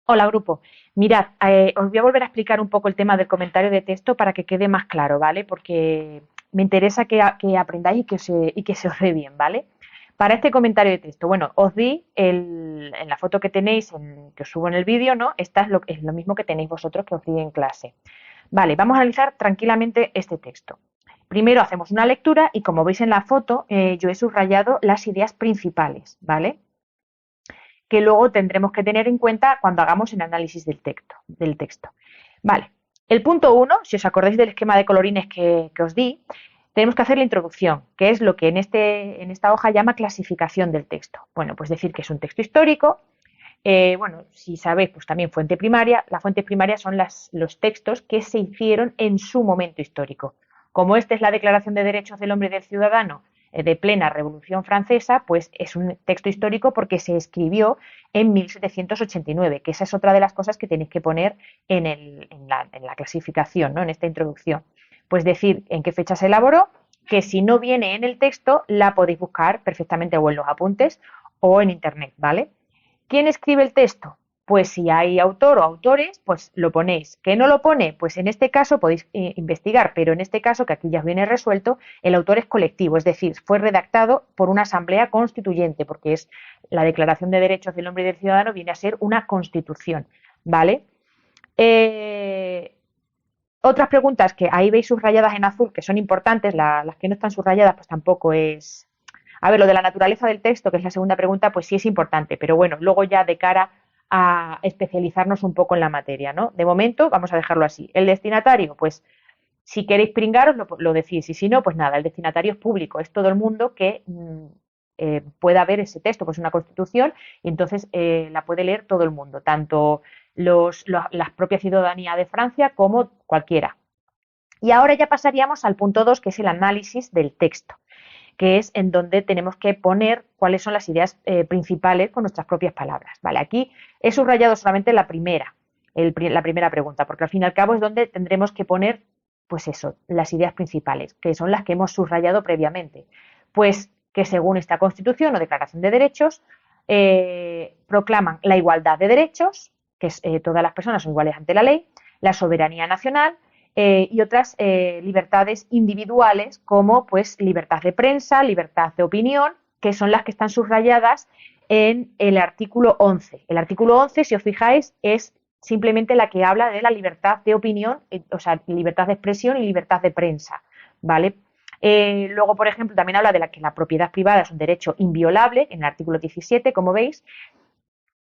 Hola, grupo. Mirad, os voy a volver a explicar un poco el tema del comentario de texto para que quede más claro, ¿vale? Porque me interesa que aprendáis y que se os dé bien, ¿vale? Para este comentario de texto, bueno, os di en la foto que tenéis, que os subo en el vídeo, ¿no? Esta es lo mismo que tenéis vosotros que os di en clase. Vale, vamos a analizar tranquilamente este texto. Primero hacemos una lectura y como veis en la foto, yo he subrayado las ideas principales, ¿vale? Que luego tendremos que tener en cuenta cuando hagamos el análisis del texto. Vale, el punto uno, si os acordáis del esquema de colorines que os di, tenemos que hacer la introducción, que es lo que en esta hoja llama clasificación del texto. Bueno, pues decir que es un texto histórico. Bueno, si sabéis, pues también fuente primaria. Las fuentes primarias son los textos que se hicieron en su momento histórico. Como esta es la Declaración de Derechos del Hombre y del Ciudadano de plena Revolución Francesa, pues es un texto histórico porque se escribió en 1789, que esa es otra de las cosas que tenéis que poner en la clasificación, ¿no? En esta introducción. Pues decir en qué fecha se elaboró, que si no viene en el texto, la podéis buscar perfectamente o en los apuntes o en internet, ¿vale? ¿Quién escribe el texto? Pues si hay autor o autores, pues lo ponéis. ¿Que no lo pone? Pues en este caso podéis investigar, pero en este caso, que aquí ya viene resuelto, el autor es colectivo, es decir, fue redactado por una asamblea constituyente, porque es la Declaración de Derechos del Hombre y del Ciudadano, viene a ser una constitución, ¿vale? Eh, Otras preguntas que ahí veis subrayadas en azul, que son importantes, las que no están subrayadas, pues tampoco es. A ver, lo de la naturaleza del texto, que es la segunda pregunta, pues sí es importante, pero bueno, luego ya de cara a especializarnos un poco en la materia, ¿no? De momento vamos a dejarlo así. El destinatario, pues si queréis pringaros lo decís y si no, pues nada, el destinatario es público, es todo el mundo que pueda ver ese texto, pues una constitución y entonces la puede leer todo el mundo, tanto las propias ciudadanía de Francia como cualquiera. Y ahora ya pasaríamos al punto 2, que es el análisis del texto, que es en donde tenemos que poner cuáles son las ideas principales con nuestras propias palabras. Vale, aquí he subrayado solamente la primera pregunta, porque al fin y al cabo es donde tendremos que poner, pues eso, las ideas principales, que son las que hemos subrayado previamente. Pues que según esta Constitución o Declaración de Derechos, proclaman la igualdad de derechos, que es, todas las personas son iguales ante la ley, la soberanía nacional, y otras libertades individuales como pues libertad de prensa, libertad de opinión, que son las que están subrayadas en el artículo 11. El artículo 11, si os fijáis, es simplemente la que habla de la libertad de opinión, o sea, libertad de expresión y libertad de prensa, ¿vale? Luego, por ejemplo, también habla de que la propiedad privada es un derecho inviolable en el artículo 17, como veis,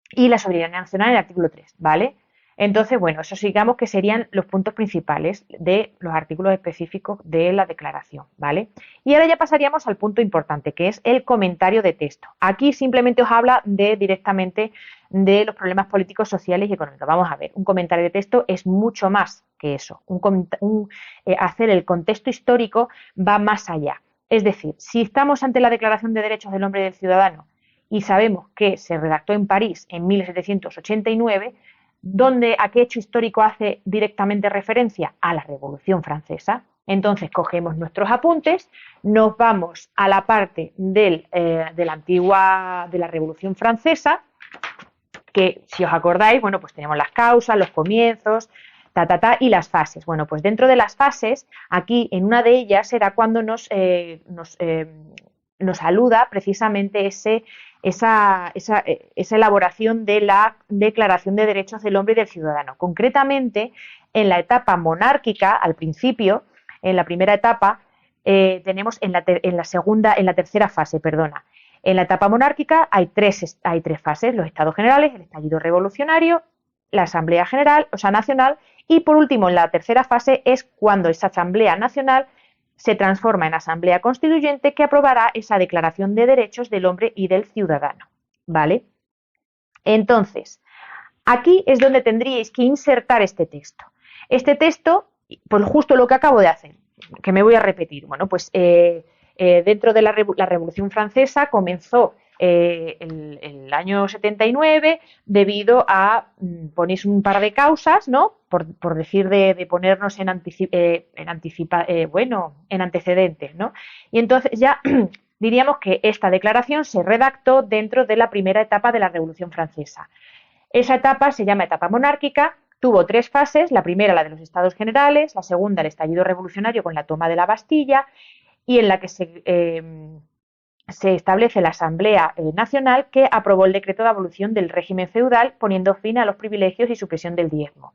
y la soberanía nacional en el artículo 3, ¿vale? Entonces, bueno, eso digamos que serían los puntos principales de los artículos específicos de la declaración, ¿vale? Y ahora ya pasaríamos al punto importante, que es el comentario de texto. Aquí simplemente os habla directamente de los problemas políticos, sociales y económicos. Vamos a ver, un comentario de texto es mucho más que eso. Hacer el contexto histórico va más allá. Es decir, si estamos ante la Declaración de Derechos del Hombre y del Ciudadano y sabemos que se redactó en París en 1789, ¿a qué hecho histórico hace directamente referencia? A la Revolución Francesa. Entonces cogemos nuestros apuntes, nos vamos a la parte de la Revolución Francesa, que si os acordáis, bueno, pues tenemos las causas, los comienzos, y las fases. Bueno, pues dentro de las fases, aquí en una de ellas será cuando nos aluda precisamente esa elaboración de la Declaración de Derechos del Hombre y del Ciudadano. Concretamente, en la etapa monárquica, al principio, en la primera etapa, tenemos en la tercera fase, perdona. En la etapa monárquica hay tres fases: los estados generales, el estallido revolucionario, la Asamblea General, o sea, Nacional, y por último, en la tercera fase es cuando esa Asamblea Nacional se transforma en Asamblea Constituyente, que aprobará esa Declaración de Derechos del Hombre y del Ciudadano, ¿vale? Entonces, aquí es donde tendríais que insertar este texto. Este texto, pues justo lo que acabo de hacer, que me voy a repetir. Bueno, pues dentro de la Revolución Francesa comenzó el año 79 debido a, ponéis un par de causas, ¿no? Por decir de ponernos en antecedentes, ¿no? Y entonces ya diríamos que esta declaración se redactó dentro de la primera etapa de la Revolución Francesa. Esa etapa se llama etapa monárquica, tuvo 3 fases, la primera la de los Estados Generales, la segunda el estallido revolucionario con la toma de la Bastilla y en la que se establece la Asamblea Nacional que aprobó el decreto de abolición del régimen feudal poniendo fin a los privilegios y supresión del diezmo.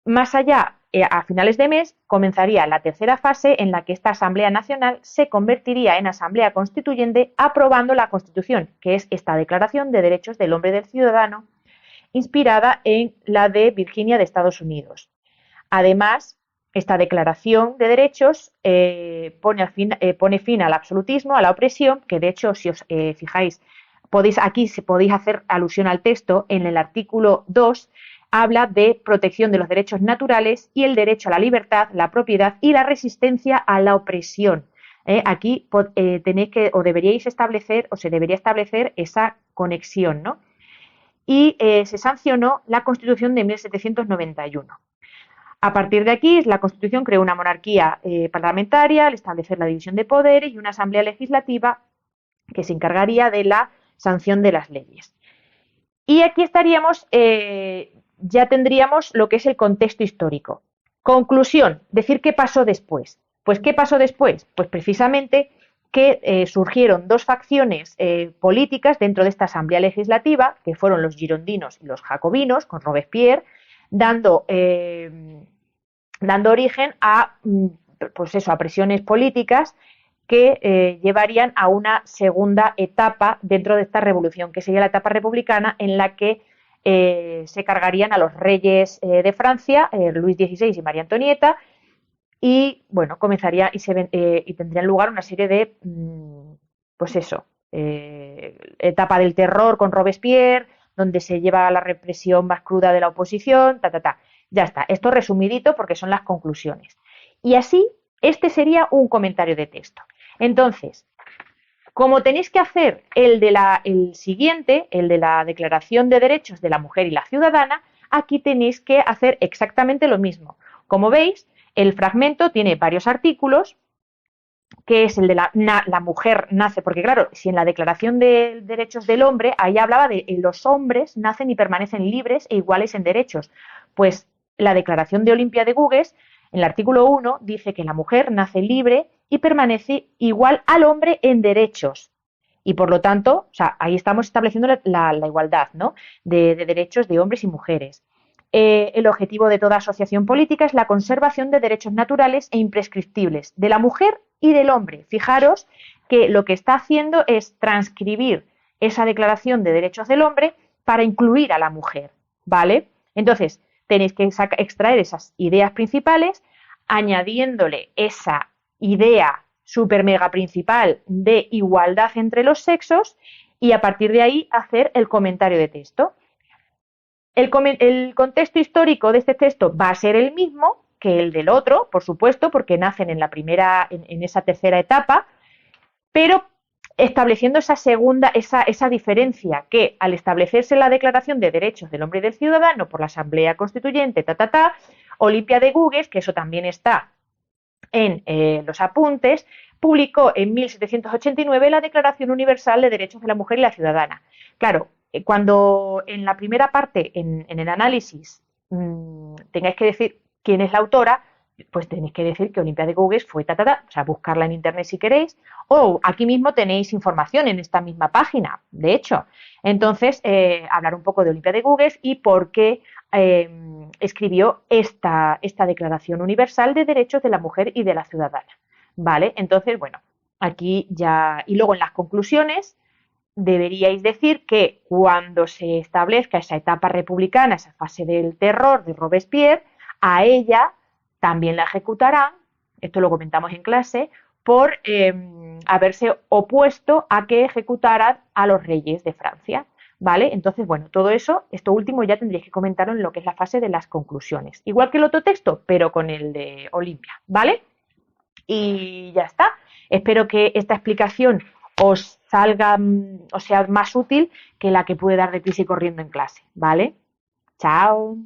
Más allá, a finales de mes, comenzaría la tercera fase en la que esta Asamblea Nacional se convertiría en Asamblea Constituyente aprobando la Constitución, que es esta Declaración de Derechos del Hombre y del Ciudadano, inspirada en la de Virginia de Estados Unidos. Además, esta Declaración de Derechos pone fin al absolutismo, a la opresión, que de hecho, si os fijáis, podéis hacer alusión al texto en el artículo 2, habla de protección de los derechos naturales y el derecho a la libertad, la propiedad y la resistencia a la opresión. Aquí tenéis que, o deberíais establecer, o se debería establecer esa conexión, ¿no? Y se sancionó la Constitución de 1791. A partir de aquí, la Constitución creó una monarquía parlamentaria al establecer la división de poderes y una asamblea legislativa que se encargaría de la sanción de las leyes. Y aquí estaríamos, ya tendríamos lo que es el contexto histórico. Conclusión, decir qué pasó después. Pues ¿qué pasó después? Pues precisamente que surgieron 2 facciones políticas dentro de esta asamblea legislativa, que fueron los girondinos y los jacobinos, con Robespierre, dando origen a, pues eso, a presiones políticas que llevarían a una segunda etapa dentro de esta revolución, que sería la etapa republicana en la que se cargarían a los reyes de Francia, Luis XVI y María Antonieta, y bueno, comenzaría y tendrían lugar una serie de, pues eso, etapa del terror con Robespierre, donde se lleva la represión más cruda de la oposición, Ya está, esto resumidito porque son las conclusiones. Y así, este sería un comentario de texto. Entonces, como tenéis que hacer el siguiente, el de la Declaración de Derechos de la Mujer y la Ciudadana, aquí tenéis que hacer exactamente lo mismo. Como veis, el fragmento tiene varios artículos, que es el de la mujer nace, porque claro, si en la Declaración de Derechos del Hombre, ahí hablaba de los hombres nacen y permanecen libres e iguales en derechos, pues la Declaración de Olimpia de Gouges, en el artículo 1, dice que la mujer nace libre y permanece igual al hombre en derechos. Y por lo tanto, o sea, ahí estamos estableciendo la igualdad, ¿no? de derechos de hombres y mujeres. El objetivo de toda asociación política es la conservación de derechos naturales e imprescriptibles de la mujer y del hombre. Fijaros que lo que está haciendo es transcribir esa Declaración de Derechos del Hombre para incluir a la mujer, ¿vale? Entonces, tenéis que extraer esas ideas principales, añadiéndole esa idea super mega principal de igualdad entre los sexos y a partir de ahí hacer el comentario de texto. El contexto histórico de este texto va a ser el mismo que el del otro, por supuesto, porque nacen en la primera, en esa tercera etapa, pero estableciendo esa diferencia que al establecerse la Declaración de Derechos del Hombre y del Ciudadano por la Asamblea Constituyente, Olimpia de Gouges, que eso también está en los apuntes, publicó en 1789 la Declaración Universal de Derechos de la Mujer y la Ciudadana. Claro, cuando en la primera parte, en el análisis, tengáis que decir quién es la autora, pues tenéis que decir que Olimpia de Gouges fue o sea, buscarla en internet si queréis, o aquí mismo tenéis información en esta misma página, de hecho. Entonces, hablar un poco de Olimpia de Gouges y por qué escribió esta Declaración Universal de Derechos de la Mujer y de la Ciudadana, ¿vale? Entonces, bueno, aquí ya, y luego en las conclusiones, deberíais decir que cuando se establezca esa etapa republicana, esa fase del terror de Robespierre, a ella también la ejecutarán, esto lo comentamos en clase, por haberse opuesto a que ejecutaran a los reyes de Francia, ¿vale? Entonces, bueno, todo eso, esto último ya tendréis que comentarlo en lo que es la fase de las conclusiones. Igual que el otro texto, pero con el de Olimpia, ¿vale? Y ya está. Espero que esta explicación os salga, o sea más útil que la que pude dar de prisa y corriendo en clase, ¿vale? Chao.